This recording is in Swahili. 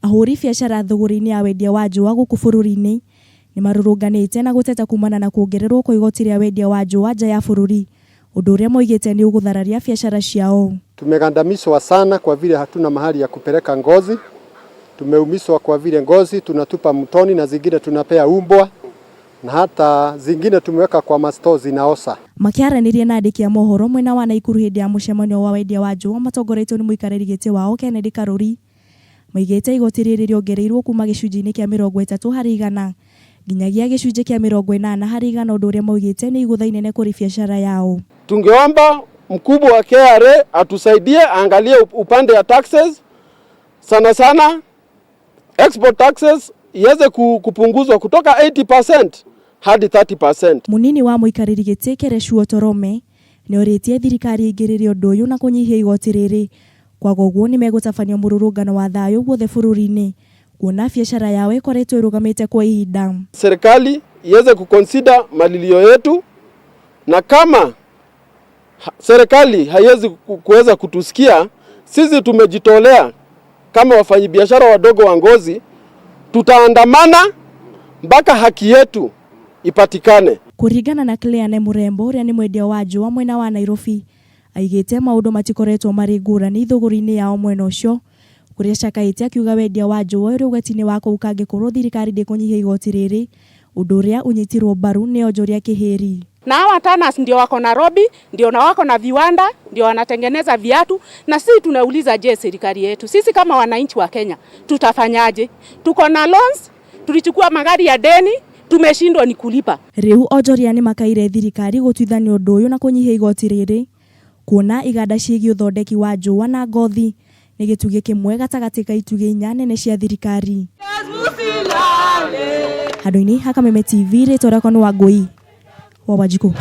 ahuri biacara thogori-inĩ ya wendia wa njũa gũkũ bũrũri-inĩ nĩ marũrũnganĩte na gũteta kumana na kuongererwo kwa igoti rĩa wendia wa njũa nja ya bũrũri, ũndũ ũrĩa moigĩte nĩ ũgũthararia biacara ciao. Tumegandamizwa sana kwa vile hatuna mahali ya kupeleka ngozi. Tumeumizwa kwa vile ngozi tunatupa mtoni na zingine tunapea umbwa na hata zingine tumeweka kwa masto zinaosa. Makiaranirie na andĩki a mohoro mwena wa Naikuru hĩndĩ ya mũcemanio wa wendia wa njũa matongoretio nĩ mũikarĩri gĩtĩ wao Kennedy Karuri, moigĩte igoti rĩrĩ rĩongereirwo kuma gĩcunjĩ-inĩ kĩa 30% nginyagia gĩcunjĩ kĩa 80%, ũndũ ũrĩa moigĩte nĩ igũtha inene kũrĩ biacara yao. Tungeomba mkubwa wa KRA atusaidie angalie upande ya taxes, sana sana export taxes iweze kupunguzwa kutoka 80% hadi 30%. Munini wa mũikarĩri gĩtĩ Kereshu Otorome nĩ orĩtie thirikari ĩngĩrĩrie ũndũ ũyũ na kũnyihia igoti rĩrĩ, kwaga ũguo nĩ megũtabania mũrũrũngano wa thayũ guothe bũrũri-inĩ, kuona biacara yao ĩkoretwo ĩrũgamĩte kwa ihinda. Serikali iweze kuconsider malilio yetu, na kama serikali haiwezi kuweza kutusikia, sisi tumejitolea kama wafanyabiashara wadogo wa ngozi, tutaandamana mpaka haki yetu ipatikane. Kũringana na Cleane Murembo ũrĩa nĩ mwendia wa njũa mwena wa Nairobi, aigĩte maũndũ matikoretwo marĩ ngũrani thogori-inĩ yao mwena ũcio, kũrĩa cakaĩte akiuga wendia wa njũa ũrĩ ũgwati-inĩ wa kũu kangĩkorwo thirikari ndĩkũnyihia igoti rĩrĩ, ũndũ ũrĩa ũnyitirwo mbaru nĩ onjoria kĩhĩri. Na hawa Tanas ndio wako Nairobi, ndio na wako na viwanda, ndio wanatengeneza viatu, na sisi tunauliza je, serikali yetu sisi kama wananchi wa Kenya tutafanyaje? Tuko na loans, tulichukua magari ya deni, tumeshindwa ni kulipa. Rĩu onjoria nĩ makaire thirikari gũtuithania ũndũ ũyũ na kũnyihia igoti rĩrĩ, kuona iganda ciĩgiĩ ũthondeki wa njũa na ngothi nĩ gĩtugĩ kĩmwe gatagatĩ ka itugĩ 4 nene cia thirikari. Handũ-inĩ ha Kameme TV, rĩtwa rĩakwa nĩ Wangũi wa Wanjikũ.